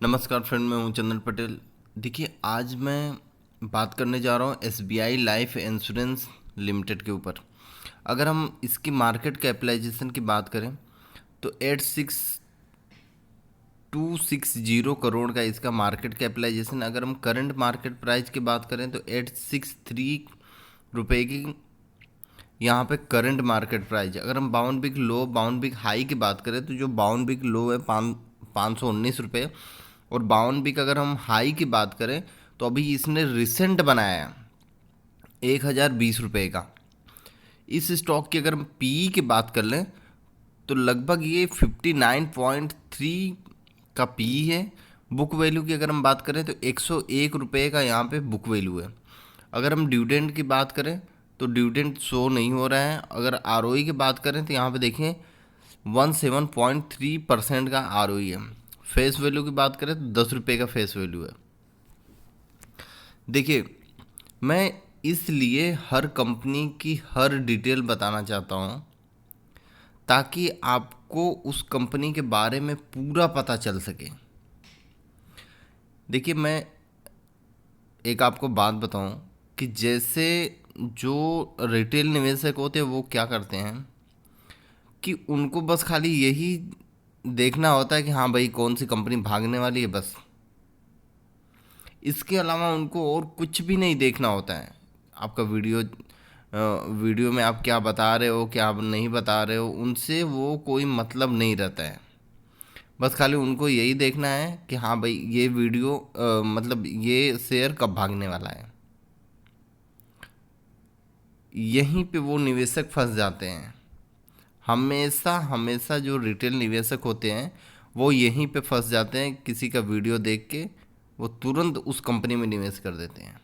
नमस्कार फ्रेंड, मैं हूं चंदन पटेल। देखिए, आज मैं बात करने जा रहा हूं एसबीआई लाइफ इंश्योरेंस लिमिटेड के ऊपर। अगर हम इसकी मार्केट कैपिटलाइजेशन की बात करें तो 86,260 करोड़ का इसका मार्केट कैपिटलाइजेशन। अगर हम करंट मार्केट प्राइस की बात करें तो 863 रुपये की यहाँ पे करंट मार्केट प्राइस। अगर हम बावन बिग लो बावन बिग हाई की बात करें तो जो बावन बिग लो है 519 रुपये, और बावन बिग अगर हम हाई की बात करें तो अभी इसने रिसेंट बनाया है 1,020 रुपये का। इस स्टॉक की अगर हम पी की बात कर लें तो लगभग ये 59.3 का पी है। बुक वैल्यू की अगर हम बात करें तो 101 रुपये का यहाँ पे बुक वैल्यू है। अगर हम डिविडेंड की बात करें तो डिविडेंड शो नहीं हो रहा है। अगर आरओई की बात करें तो यहाँ पे देखें 17.3% का आरओई है। फेस वैल्यू की बात करें तो 10 रुपये का फेस वैल्यू है। देखिए, मैं इसलिए हर कंपनी की हर डिटेल बताना चाहता हूँ ताकि आपको उस कंपनी के बारे में पूरा पता चल सके। देखिए, मैं एक आपको बात बताऊं कि जैसे जो रिटेल निवेशक होते हैं वो क्या करते हैं कि उनको बस खाली यही देखना होता है कि हाँ भाई कौन सी कंपनी भागने वाली है, बस इसके अलावा उनको और कुछ भी नहीं देखना होता है। आपका वीडियो में आप क्या बता रहे हो, क्या आप नहीं बता रहे हो, उनसे वो कोई मतलब नहीं रहता है। बस खाली उनको यही देखना है कि हाँ भाई ये वीडियो मतलब ये शेयर कब भागने वाला है। यहीं पे वो निवेशक फंस जाते हैं। हमेशा हमेशा जो रिटेल निवेशक होते हैं वो यहीं पे फंस जाते हैं। किसी का वीडियो देख के वो तुरंत उस कंपनी में निवेश कर देते हैं।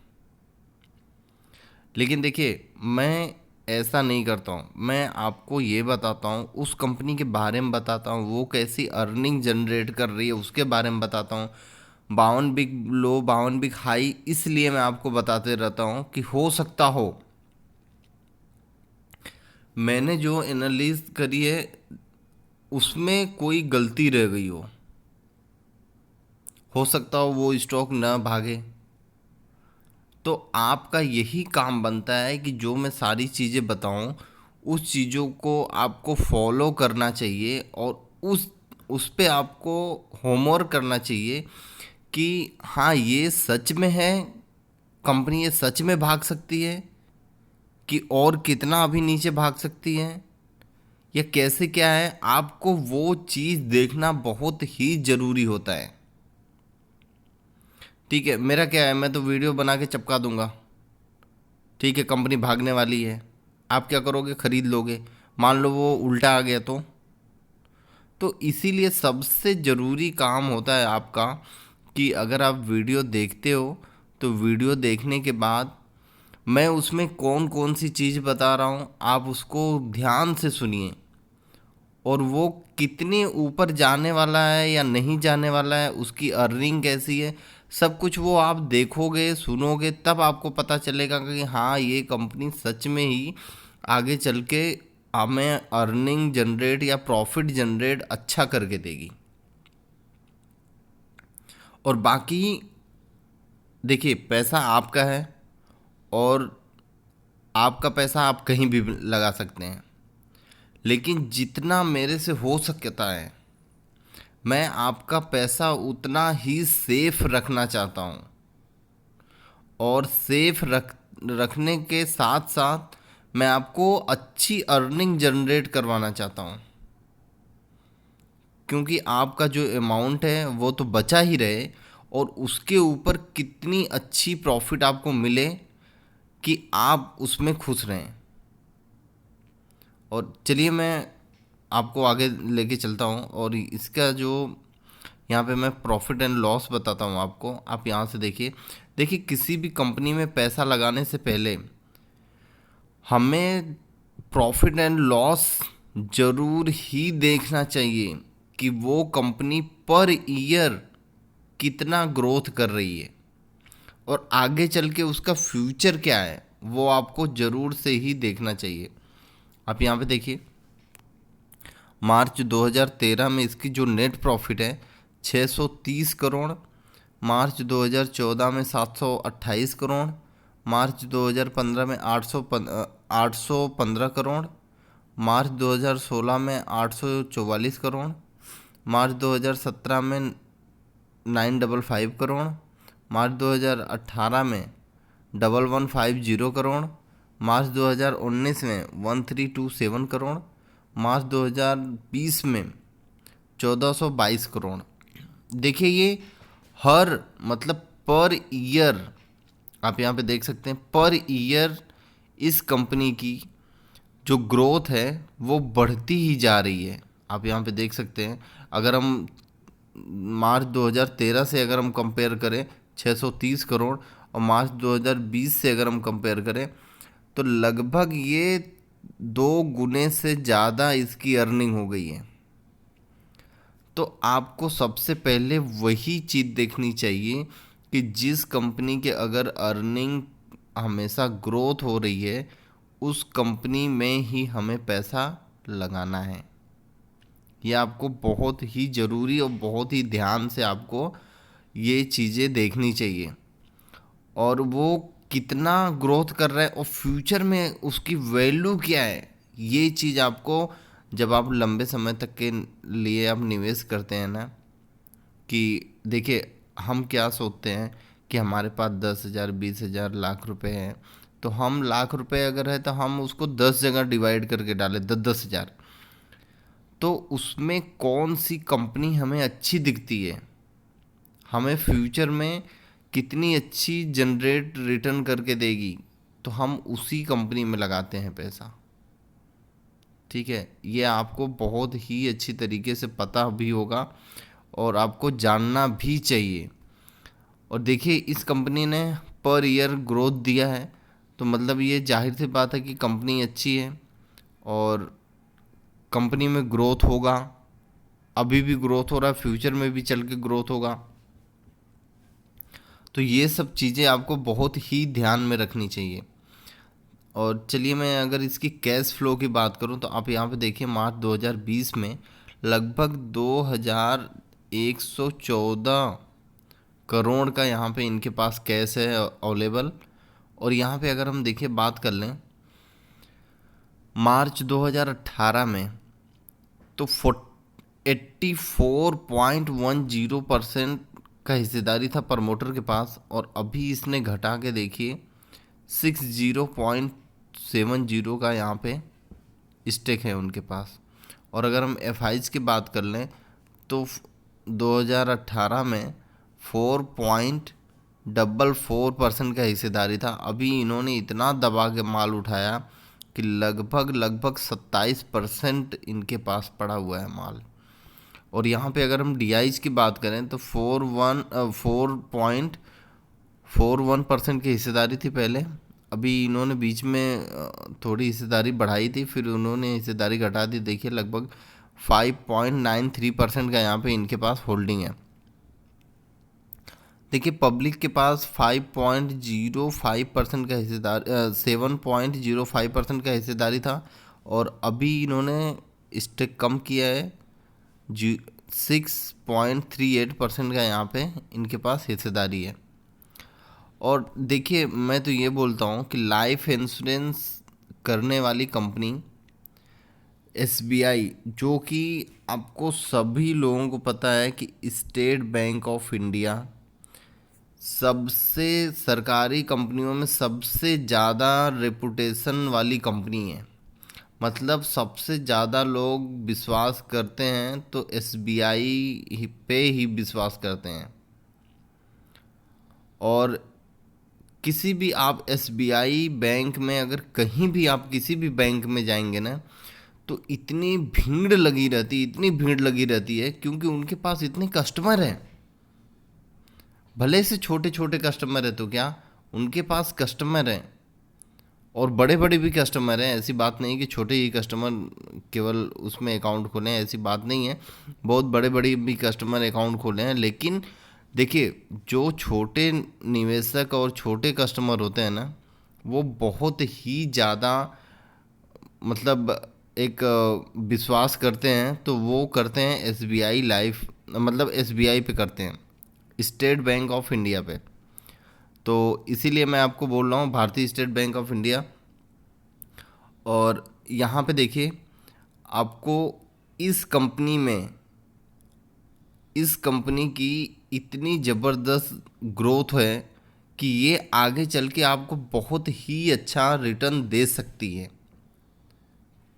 लेकिन देखिए, मैं ऐसा नहीं करता हूँ। मैं आपको ये बताता हूँ, उस कंपनी के बारे में बताता हूँ, वो कैसी अर्निंग जनरेट कर रही है उसके बारे में बताता हूँ। बावन बिग लो बावन बिग हाई इसलिए मैं आपको बताते रहता हूँ कि हो सकता हो मैंने जो एनालिस करी है उसमें कोई गलती रह गई हो सकता हो वो स्टॉक ना भागे। तो आपका यही काम बनता है कि जो मैं सारी चीज़ें बताऊं उस चीज़ों को आपको फॉलो करना चाहिए, और उस पे आपको होमवर्क करना चाहिए कि हाँ ये सच में है, कंपनी ये सच में भाग सकती है कि और कितना अभी नीचे भाग सकती है या कैसे क्या है। आपको वो चीज़ देखना बहुत ही ज़रूरी होता है। ठीक है, मेरा क्या है, मैं तो वीडियो बना के चिपका दूंगा। ठीक है, कंपनी भागने वाली है, आप क्या करोगे, खरीद लोगे। मान लो वो उल्टा आ गया तो इसीलिए सबसे ज़रूरी काम होता है आपका कि अगर आप वीडियो देखते हो तो वीडियो देखने के बाद मैं उसमें कौन कौन सी चीज़ बता रहा हूँ आप उसको ध्यान से सुनिए, और वो कितने ऊपर जाने वाला है या नहीं जाने वाला है, उसकी अर्निंग कैसी है, सब कुछ वो आप देखोगे सुनोगे तब आपको पता चलेगा कि हाँ ये कंपनी सच में ही आगे चल के हमें अर्निंग जनरेट या प्रॉफिट जनरेट अच्छा करके देगी। और बाकी देखिए, पैसा आपका है और आपका पैसा आप कहीं भी लगा सकते हैं, लेकिन जितना मेरे से हो सकता है मैं आपका पैसा उतना ही सेफ रखना चाहता हूँ। और सेफ रखने के साथ साथ मैं आपको अच्छी अर्निंग जनरेट करवाना चाहता हूँ, क्योंकि आपका जो अमाउंट है वो तो बचा ही रहे और उसके ऊपर कितनी अच्छी प्रॉफिट आपको मिले कि आप उसमें खुश रहें। और चलिए मैं आपको आगे लेके चलता हूँ, और इसका जो यहाँ पे मैं प्रॉफिट एंड लॉस बताता हूँ आपको। आप यहाँ से देखिए। देखिए, किसी भी कंपनी में पैसा लगाने से पहले हमें प्रॉफिट एंड लॉस ज़रूर ही देखना चाहिए कि वो कंपनी पर ईयर कितना ग्रोथ कर रही है और आगे चल के उसका फ्यूचर क्या है, वो आपको ज़रूर से ही देखना चाहिए। आप यहाँ पे देखिए, मार्च 2013 में इसकी जो नेट प्रॉफिट है 630 करोड़, मार्च 2014 में 728 करोड़, मार्च 2015 में 815 करोड़, मार्च 2016 में 844 करोड़, मार्च 2017 में 955 करोड़, मार्च 2018 में 1150 करोड़, मार्च 2019 में 1327 करोड़, मार्च 2020 में 1422 करोड़। देखिए ये हर मतलब पर ईयर आप यहाँ पे देख सकते हैं, पर ईयर इस कंपनी की जो ग्रोथ है वो बढ़ती ही जा रही है। आप यहाँ पे देख सकते हैं, अगर हम मार्च 2013 से अगर हम कंपेयर करें 630 करोड़ और मार्च 2020 से अगर हम कंपेयर करें तो लगभग ये 2 गुने से ज़्यादा इसकी अर्निंग हो गई है। तो आपको सबसे पहले वही चीज़ देखनी चाहिए कि जिस कंपनी के अगर अर्निंग हमेशा ग्रोथ हो रही है उस कंपनी में ही हमें पैसा लगाना है। ये आपको बहुत ही ज़रूरी और बहुत ही ध्यान से आपको ये चीज़ें देखनी चाहिए, और वो कितना ग्रोथ कर रहा है और फ्यूचर में उसकी वैल्यू क्या है, ये चीज़ आपको जब आप लंबे समय तक के लिए आप निवेश करते हैं ना, कि देखिए हम क्या सोचते हैं कि हमारे पास 10,000 20,000 लाख रुपए हैं, तो हम लाख रुपए अगर है तो हम उसको 10 जगह डिवाइड करके डालें 10,000, तो उसमें कौन सी कंपनी हमें अच्छी दिखती है, हमें फ्यूचर में कितनी अच्छी जनरेट रिटर्न करके देगी, तो हम उसी कंपनी में लगाते हैं पैसा। ठीक है, ये आपको बहुत ही अच्छी तरीके से पता भी होगा और आपको जानना भी चाहिए। और देखिए इस कंपनी ने पर ईयर ग्रोथ दिया है, तो मतलब ये जाहिर सी बात है कि कंपनी अच्छी है और कंपनी में ग्रोथ होगा, अभी भी ग्रोथ हो रहा है, फ्यूचर में भी चल के ग्रोथ होगा। तो ये सब चीज़ें आपको बहुत ही ध्यान में रखनी चाहिए। और चलिए मैं अगर इसकी कैश फ्लो की बात करूं तो आप यहाँ पे देखिए मार्च 2020 में लगभग 2114 करोड़ का यहाँ पे इनके पास कैश है अवेलेबल। और यहाँ पे अगर हम देखिए बात कर लें मार्च 2018 में तो 84.10% का हिस्सेदारी था प्रमोटर के पास, और अभी इसने घटा के देखिए 60.70 का यहाँ पे स्टेक है उनके पास। और अगर हम एफआईज की बात कर लें तो 2018 में 4.44% का हिस्सेदारी था, अभी इन्होंने इतना दबा के माल उठाया कि लगभग 27% इनके पास पड़ा हुआ है माल। और यहाँ पे अगर हम डीआईज की बात करें तो 4.41% की हिस्सेदारी थी पहले, अभी इन्होंने बीच में थोड़ी हिस्सेदारी बढ़ाई थी, फिर उन्होंने हिस्सेदारी घटा दी। देखिए लगभग 5.93% का यहाँ पे इनके पास होल्डिंग है। देखिए पब्लिक के पास 5.05% का हिस्सेदार 7.05% का हिस्सेदारी था, और अभी इन्होंने स्टेक कम किया है 6.38% का यहाँ पे इनके पास हिस्सेदारी है। और देखिए मैं तो ये बोलता हूँ कि लाइफ इंश्योरेंस करने वाली कंपनी एसबीआई, जो कि आपको सभी लोगों को पता है कि स्टेट बैंक ऑफ इंडिया सबसे सरकारी कंपनियों में सबसे ज़्यादा रेपुटेशन वाली कंपनी है, मतलब सबसे ज़्यादा लोग विश्वास करते हैं तो एसबीआई पे ही विश्वास करते हैं। और किसी भी आप एसबीआई बैंक में अगर कहीं भी आप किसी भी बैंक में जाएंगे ना तो इतनी भीड़ लगी रहती है क्योंकि उनके पास इतने कस्टमर हैं। भले से छोटे छोटे कस्टमर है तो क्या, उनके पास कस्टमर हैं और बड़े बड़े भी कस्टमर हैं। ऐसी बात नहीं कि छोटे ही कस्टमर केवल उसमें अकाउंट खोले हैं, ऐसी बात नहीं है, बहुत बड़े बड़े भी कस्टमर अकाउंट खोले हैं। लेकिन देखिए जो छोटे निवेशक और छोटे कस्टमर होते हैं ना, वो बहुत ही ज़्यादा मतलब एक विश्वास करते हैं तो वो करते हैं एसबीआई लाइफ, मतलब एसबीआई पे करते हैं, स्टेट बैंक ऑफ इंडिया पे। तो इसीलिए मैं आपको बोल रहा हूँ भारतीय स्टेट बैंक ऑफ इंडिया। और यहाँ पे देखिए आपको इस कंपनी में, इस कंपनी की इतनी ज़बरदस्त ग्रोथ है कि ये आगे चल के आपको बहुत ही अच्छा रिटर्न दे सकती है।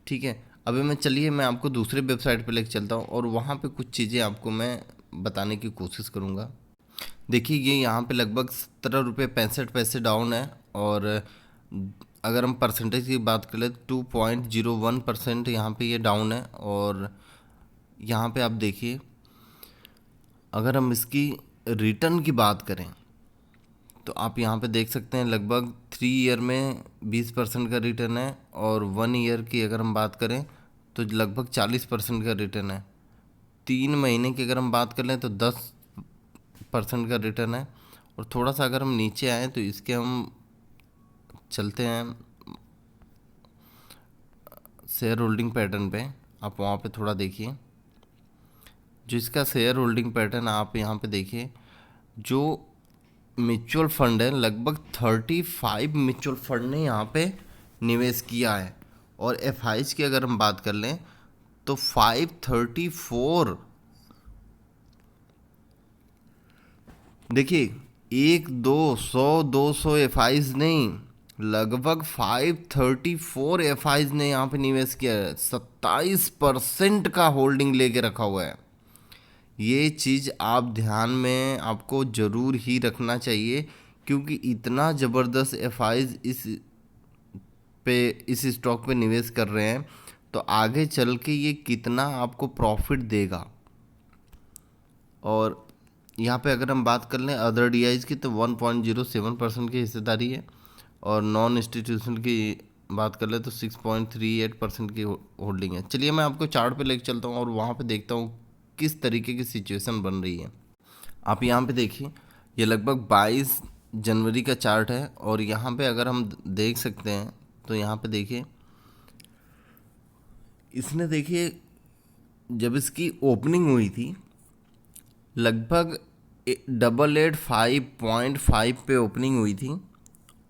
ठीक है, अभी मैं आपको दूसरे वेबसाइट पे लेके चलता हूँ और वहाँ पे कुछ चीज़ें आपको मैं बताने की कोशिश करूँगा। देखिए ये यहाँ पे लगभग 17 रुपये 65 पैसे डाउन है। और अगर हम परसेंटेज की बात करें 2.01% यहाँ पे ये डाउन है। और यहाँ पे आप देखिए अगर हम इसकी रिटर्न की बात करें तो आप यहाँ पे देख सकते हैं लगभग 3 ईयर में 20% का रिटर्न है। और 1 ईयर की अगर हम बात करें तो लगभग 40% का रिटर्न है। 3 महीने की अगर हम बात कर लें तो 10% का रिटर्न है। और थोड़ा सा अगर हम नीचे आए तो इसके हम चलते हैं शेयर होल्डिंग पैटर्न पे, आप वहाँ पे थोड़ा देखिए। जो इसका शेयर होल्डिंग पैटर्न आप यहाँ पे देखिए, जो म्यूचुअल फंड है लगभग 35 म्यूचुअल फंड ने यहाँ पे निवेश किया है। और एफआईज की अगर हम बात कर लें तो 534, देखिए 200 एफआईज नहीं, लगभग 534 एफआईज ने यहाँ पे निवेश किया है। 27% का होल्डिंग लेके रखा हुआ है। ये चीज़ आप ध्यान में आपको ज़रूर ही रखना चाहिए, क्योंकि इतना ज़बरदस्त एफआईज इस स्टॉक पे निवेश कर रहे हैं तो आगे चल के ये कितना आपको प्रॉफिट देगा। और यहाँ पे अगर हम बात कर लें अदर डीआईज की तो 1.07% की हिस्सेदारी है। और नॉन इंस्टीट्यूशनल की बात कर ले तो 6.38% की होल्डिंग है। चलिए मैं आपको चार्ट पे लेके चलता हूँ और वहाँ पे देखता हूँ किस तरीके की सिचुएशन बन रही है। आप यहाँ पे देखिए ये लगभग 22 जनवरी का चार्ट है। और यहाँ पे अगर हम देख सकते हैं तो यहाँ पे देखिए इसने, देखिए जब इसकी ओपनिंग हुई थी लगभग 885.5 पे ओपनिंग हुई थी।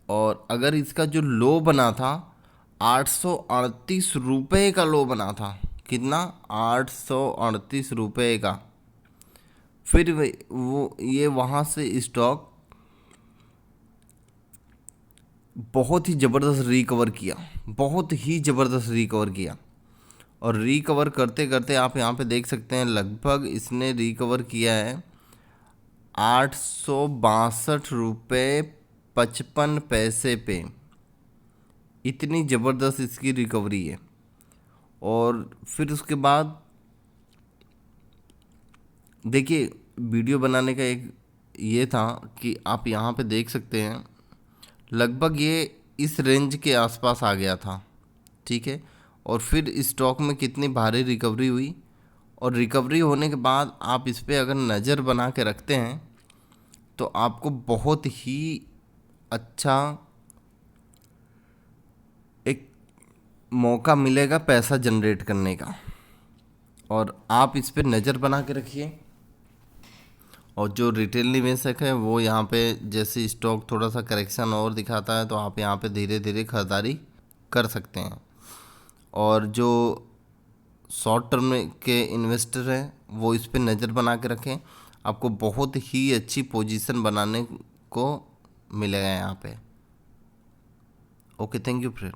और अगर इसका जो लो बना था 838 रुपये का लो बना था, कितना, 838 रुपये का। फिर वो ये वहाँ से स्टॉक बहुत ही ज़बरदस्त रिकवर किया, बहुत ही ज़बरदस्त रिकवर किया। और रिकवर करते करते आप यहाँ पे देख सकते हैं लगभग इसने रिकवर किया है 862 रुपये 55 पैसे पे। इतनी ज़बरदस्त इसकी रिकवरी है। और फिर उसके बाद देखिए वीडियो बनाने का एक ये था कि आप यहाँ पे देख सकते हैं लगभग ये इस रेंज के आसपास आ गया था। ठीक है, और फिर स्टॉक में कितनी भारी रिकवरी हुई। और रिकवरी होने के बाद आप इस पर अगर नज़र बना के रखते हैं तो आपको बहुत ही अच्छा एक मौका मिलेगा पैसा जनरेट करने का। और आप इस पर नज़र बना के रखिए। और जो रिटेल निवेशक है वो यहाँ पे जैसे स्टॉक थोड़ा सा करेक्शन और दिखाता है तो आप यहाँ पे धीरे धीरे खरीदारी कर सकते हैं। और जो शॉर्ट टर्म के इन्वेस्टर हैं वो इस पे नज़र बना के रखें, आपको बहुत ही अच्छी पोजीशन बनाने को मिलेगा यहाँ पे। Okay, thank you friend.